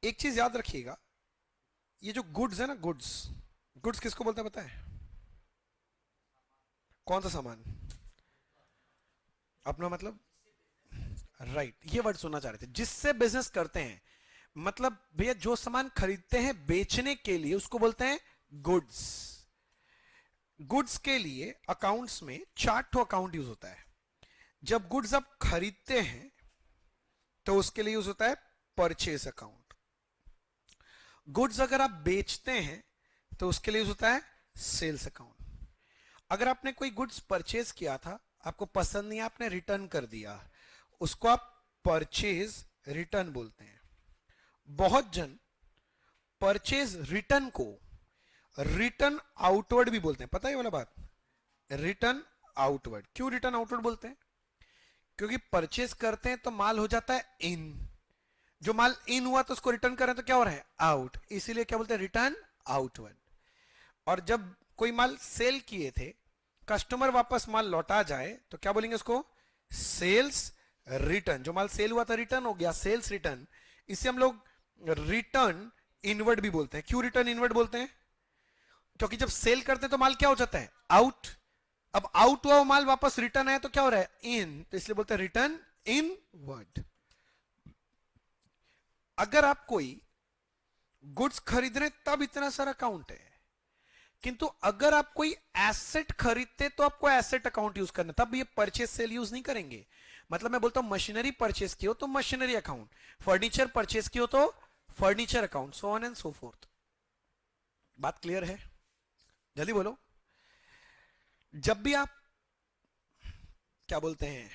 एक चीज याद रखिएगा, ये जो गुड्स है ना, गुड्स, गुड्स किसको बोलते हैं पता है? कौन सा सामान? अपना मतलब, राइट, ये वर्ड सुनना चाह रहे थे, जिससे बिजनेस करते हैं। मतलब भैया जो सामान खरीदते हैं बेचने के लिए उसको बोलते हैं गुड्स। गुड्स के लिए अकाउंट्स में 4 अकाउंट यूज होता है। जब गुड्स आप खरीदते हैं तो उसके लिए यूज होता है परचेज अकाउंट। गुड्स अगर आप बेचते हैं तो उसके लिए यूज होता है सेल्स अकाउंट। अगर आपने कोई गुड्स परचेज किया था, आपको पसंद नहीं, आपने रिटर्न कर दिया, उसको आप परचेज रिटर्न बोलते हैं। बहुत जन परचेज रिटर्न को रिटर्न आउटवर्ड भी बोलते हैं, पता है ये वाला बात? Return outward. क्यों रिटर्न आउटवर्ड बोलते हैं? क्योंकि परचेज करते हैं तो माल हो जाता है इन, जो माल इन हुआ तो उसको रिटर्न करें तो क्या हो रहा है? आउट, इसीलिए क्या बोलते हैं? Return outward. और जब कोई माल सेल किए थे, कस्टमर वापस माल लौटा जाए तो क्या बोलेंगे उसको? Sales return. जो माल सेल हुआ था रिटर्न हो गया, सेल्स रिटर्न। इसे हम लोग रिटर्न इनवर्ड भी बोलते हैं। क्यों रिटर्न इनवर्ड बोलते हैं? क्योंकि जब सेल करते हैं तो माल क्या हो जाता है? आउट। अब आउट हुआ माल वापस रिटर्न आया तो क्या हो रहा है? इन, तो इसलिए बोलते हैं रिटर्न इनवर्ड। अगर आप कोई गुड्स खरीद रहे तब इतना सारा अकाउंट है, किंतु अगर आप कोई एसेट खरीदते तो आपको एसेट अकाउंट यूज करना, तब ये परचेज सेल यूज नहीं करेंगे। मतलब मैं बोलता हूं मशीनरी परचेज की हो तो मशीनरी अकाउंट, फर्नीचर परचेज की हो तो furniture account, so on and so fourth. बात क्लियर है? जल्दी बोलो। जब भी आप क्या बोलते हैं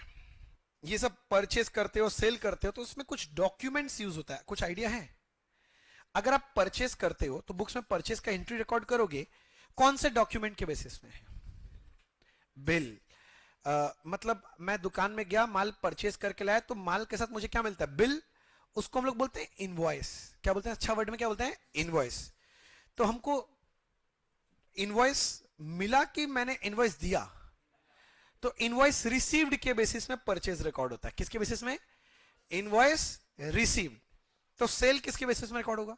ये सब परचेज करते हो, सेल करते हो, तो उसमें कुछ डॉक्यूमेंट्स यूज होता है। कुछ आइडिया है? अगर आप परचेज करते हो तो बुक्स में परचेज का एंट्री रिकॉर्ड करोगे कौन से डॉक्यूमेंट के बेसिस में? बिल। मतलब मैं दुकान में गया, माल परचेज करके लाया, तो माल के साथ मुझे क्या मिलता है? बिल। उसको हम लोग बोलते हैं इनवॉइस। क्या बोलते हैं? अच्छा वर्ड में क्या बोलते हैं? इनवॉइस। तो हमको इनवॉइस मिला कि मैंने इनवॉइस दिया, तो इनवॉइस रिसीव्ड के बेसिस में परचेज रिकॉर्ड होता है। किसके बेसिस में? Invoice received. तो सेल किसके बेसिस में रिकॉर्ड होगा?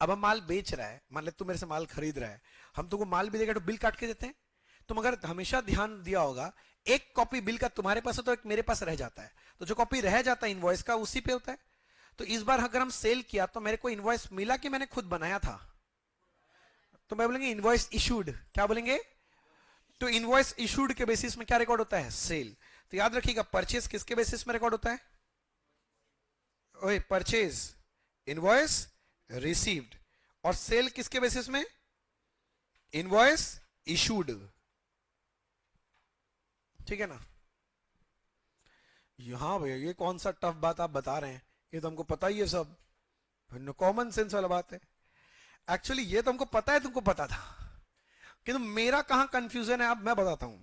अब हम माल बेच रहा है, मान ले तू मेरे से माल खरीद रहा है, हम तुमको माल भी देगा तो बिल काट के देते हैं। तुम अगर हमेशा ध्यान दिया होगा, एक कॉपी बिल का तुम्हारे पास है तो एक मेरे पास रह जाता है, तो जो कॉपी रह जाता है इनवॉइस का उसी पे होता है। तो इस बार अगर हम सेल किया तो मेरे को इनवॉइस मिला कि मैंने खुद बनाया था, तो मैं बोलेंगे इनवॉइस इशूड। क्या बोलेंगे? तो इनवॉइस इशूड के बेसिस में क्या रिकॉर्ड होता है? सेल। तो याद रखिएगा परचेज किसके बेसिस में रिकॉर्ड होता है? ओए परचेज इनवॉइस रिसीव्ड। और सेल किसके बेसिस में? Invoice issued. ठीक है ना? हाँ भैया ये कौन सा टफ बात आप बता रहे हैं, ये तो हमको पता ही है सब, कॉमन सेंस वाला बात है। एक्चुअली ये तो हमको पता है, तुमको पता था, किंतु मेरा कहां कंफ्यूजन है अब मैं बताता हूं।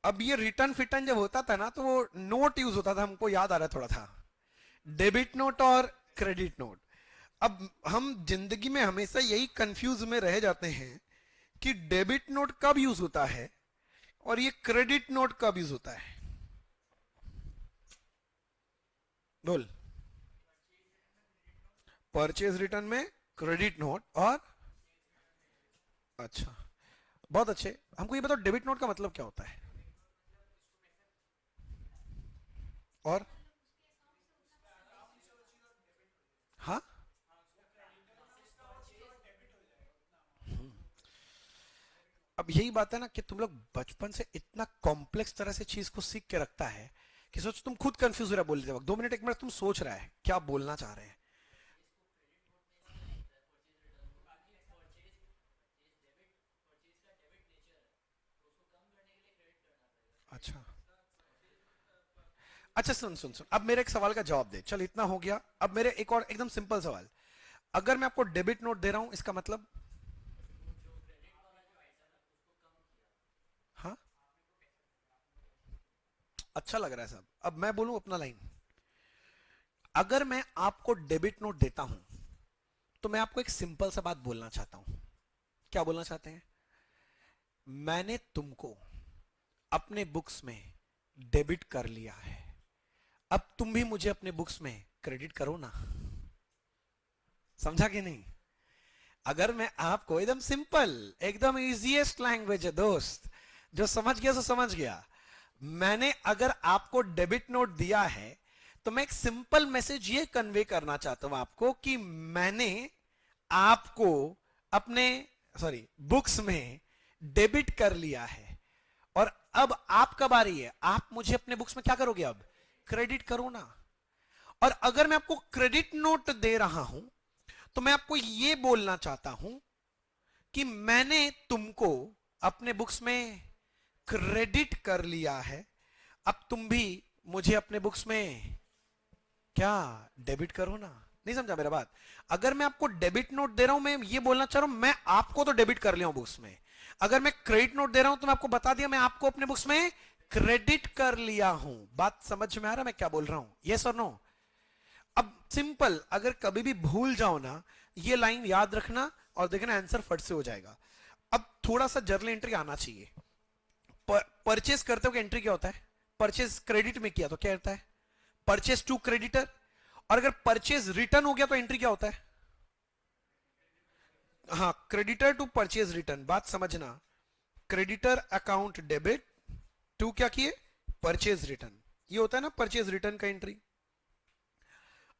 अब ये रिटर्न फिटर्न जब होता था ना तो वो नोट यूज होता था, हमको याद आ रहा है थोड़ा था, डेबिट नोट और क्रेडिट नोट। अब हम जिंदगी में हमेशा यही कंफ्यूज में रह जाते हैं कि डेबिट नोट कब यूज होता है और ये क्रेडिट नोट कब यूज होता है। बोल। परचेज रिटर्न में क्रेडिट नोट और, अच्छा बहुत अच्छे, हमको ये बताओ डेबिट नोट का मतलब क्या होता है? और हाँ, अब यही बात है ना कि तुम लोग बचपन से इतना कॉम्प्लेक्स तरह से चीज को सीख के रखता है कि सोच तुम खुद कंफ्यूज हो रहा है बोलते वक्त, 2 मिनट 1 मिनट तुम सोच रहा है क्या बोलना चाह रहे हैं। अच्छा, अच्छा सुन सुन सुन, अब मेरे एक सवाल का जवाब दे, चल इतना हो गया। अब मेरे एक और एकदम सिंपल सवाल, अगर मैं आपको डेबिट नोट दे रहा हूं इसका मतलब? हाँ, अच्छा लग रहा है साहब। अब मैं बोलूं अपना लाइन, अगर मैं आपको डेबिट नोट देता हूं तो मैं आपको एक सिंपल सा बात बोलना चाहता हूं। क्या बोलना चाहते हैं? मैंने तुमको अपने बुक्स में डेबिट कर लिया है, अब तुम भी मुझे अपने बुक्स में क्रेडिट करो ना। समझा कि नहीं? अगर मैं आपको एकदम सिंपल, एकदम इजीएस्ट लैंग्वेज है दोस्त, जो समझ गया सो समझ गया। मैंने अगर आपको डेबिट नोट दिया है तो मैं एक सिंपल मैसेज ये कन्वे करना चाहता हूं आपको कि मैंने आपको अपने बुक्स में डेबिट कर लिया है, और अब आपका बारी है, आप मुझे अपने बुक्स में क्या करोगे? अब क्रेडिट करो ना। और अगर मैं आपको क्रेडिट नोट दे रहा हूं तो मैं आपको यह बोलना चाहता हूं कि मैंने तुमको अपने बुक्स में क्रेडिट कर लिया है, अब तुम भी मुझे अपने बुक्स में क्या डेबिट करो ना। नहीं समझा मेरा बात? अगर मैं आपको डेबिट नोट दे रहा हूं, मैं ये बोलना चाह रहा हूं मैं आपको तो डेबिट कर लिया हूं बुक्स में। अगर मैं क्रेडिट नोट दे रहा हूं तो मैं आपको बता दिया मैं आपको अपने बुक्स में क्रेडिट कर लिया हूं। बात समझ में आ रहा मैं क्या बोल रहा हूं? यस और नो? अब सिंपल, अगर कभी भी भूल जाओ ना, ये लाइन याद रखना और देखना आंसर फट से हो जाएगा। अब थोड़ा सा जर्नल एंट्री आना चाहिए। परचेस करते हो एंट्री क्या होता है? परचेस क्रेडिट में किया तो क्या होता है? Purchase to creditor. और अगर परचेस रिटर्न हो गया तो एंट्री क्या होता है? हाँ, क्रेडिटर टू परचेस रिटर्न। बात समझना, क्रेडिटर अकाउंट डेबिट टू क्या किए? Purchase return. ये होता है ना परचेज रिटर्न का एंट्री।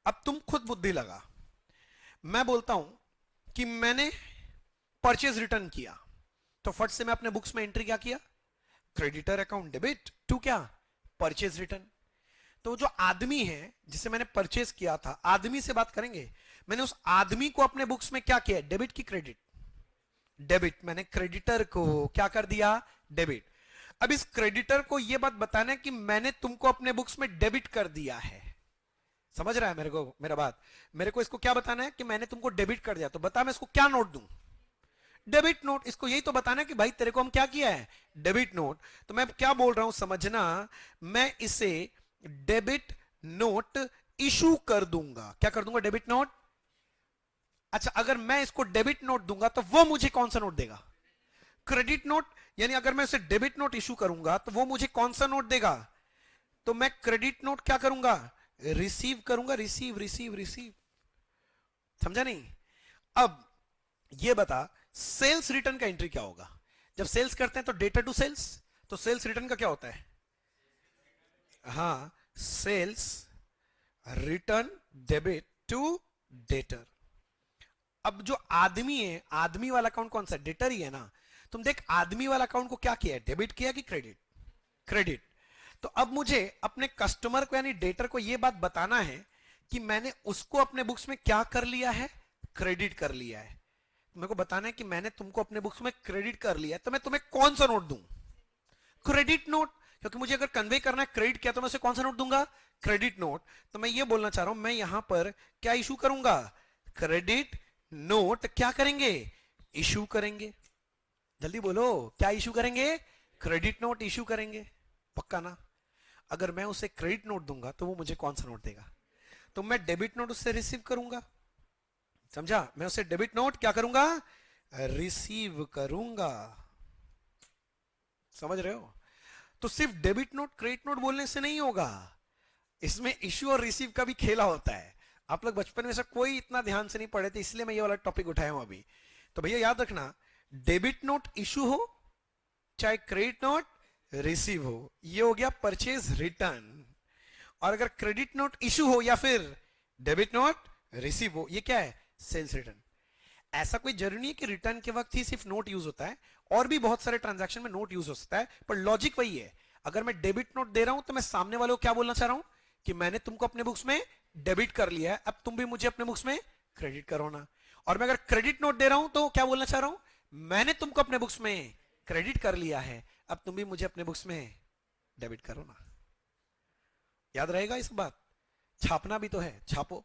अब तुम खुद बुद्धि लगा, मैं बोलता हूं कि मैंने परचेज रिटर्न किया तो फट से मैं अपने बुक्स में एंट्री क्या किया? क्रेडिटर अकाउंट डेबिट टू क्या? Purchase return. तो जो आदमी है जिसे मैंने परचेज किया था, आदमी से बात करेंगे, मैंने उस आदमी को अपने बुक्स में क्या किया? डेबिट की क्रेडिट? डेबिट। मैंने क्रेडिटर को क्या कर दिया? डेबिट। अब इस क्रेडिटर को यह बात बताना है कि मैंने तुमको अपने बुक्स में डेबिट कर दिया है। समझ रहा है मेरे को मेरा बात? मेरे को इसको क्या बताना है कि मैंने तुमको डेबिट कर दिया, तो बता मैं इसको क्या नोट दूं? Debit note. इसको यही तो बताना है कि भाई तेरे को हम क्या किया है? Debit note. तो मैं क्या बोल रहा हूं समझना, मैं इसे डेबिट नोट इशू कर दूंगा। क्या कर दूंगा? Debit note. अच्छा, अगर मैं इसको डेबिट नोट दूंगा तो वो मुझे कौन सा नोट देगा? Credit note. यानी अगर मैं इसे डेबिट नोट इशू करूंगा तो वो मुझे कौन सा नोट देगा? तो मैं क्रेडिट नोट क्या करूंगा? रिसीव करूंगा। Receive receive receive. समझा नहीं? अब ये बता, सेल्स रिटर्न का एंट्री क्या होगा? जब सेल्स करते हैं तो डेटर टू सेल्स, तो सेल्स रिटर्न का क्या होता है? हाँ, sales return debit to debtor. अब जो आदमी है, आदमी वाला अकाउंट कौन सा? डेटर ही है ना। तुम देख, आदमी वाला अकाउंट को क्या किया है? डेबिट किया कि क्रेडिट? क्रेडिट। तो अब मुझे अपने कस्टमर को यानी डेटर को यह बात बताना है कि मैंने उसको अपने बुक्स में क्या कर लिया है? क्रेडिट कर लिया है। मेरे को बताना है कि मैंने तुमको अपने बुक्स में क्रेडिट कर लिया है, तो मैं तुम्हें कौन सा नोट दूं? Credit note. क्योंकि मुझे अगर कन्वे करना है क्रेडिट क्या, तो मैं उसे कौन सा नोट दूंगा? Credit note. तो मैं ये बोलना चाह रहा हूं, मैं यहां पर क्या इशू करूंगा? Credit note. क्या करेंगे? इशू करेंगे। जल्दी बोलो, क्या इशू करेंगे? क्रेडिट नोट इशू करेंगे। पक्का ना? अगर मैं उसे क्रेडिट नोट दूंगा तो वो मुझे कौन सा नोट देगा? तो मैं डेबिट नोट उससे रिसीव करूंगा। समझा? मैं उसे डेबिट नोट क्या करूंगा? रिसीव करूंगा। समझ रहे हो? तो सिर्फ डेबिट नोट क्रेडिट नोट बोलने से नहीं होगा, इसमें इश्यू और रिसीव का भी खेला होता है। आप लोग बचपन में से कोई इतना ध्यान से नहीं पढ़े थे, इसलिए मैं ये वाला टॉपिक उठाया हूं अभी। तो भैया याद रखना, डेबिट नोट इशू हो चाहे क्रेडिट नोट रिसीव हो, ये हो गया परचेज रिटर्न। और अगर क्रेडिट नोट इशू हो या फिर डेबिट नोट रिसीव हो, ये क्या है? Sales return. ऐसा कोई जरूरी नहीं है कि रिटर्न के वक्त ही सिर्फ नोट यूज होता है, और भी बहुत सारे ट्रांजैक्शन में नोट यूज हो सकता है, पर लॉजिक वही है। अगर मैं डेबिट नोट दे रहा हूं तो मैं सामने वाले को क्या बोलना चाह रहा हूं? कि मैंने तुमको अपने बुक्स में डेबिट कर लिया है, अब तुम भी मुझे अपने बुक्स में क्रेडिट करो ना। और मैं अगर क्रेडिट नोट दे रहा हूं तो क्या बोलना चाह रहा हूं? मैंने तुमको अपने बुक्स में क्रेडिट कर लिया है, अब तुम भी मुझे अपने बुक्स में डेबिट करो ना। याद रहेगा इस बात? छापना भी तो है, छापो।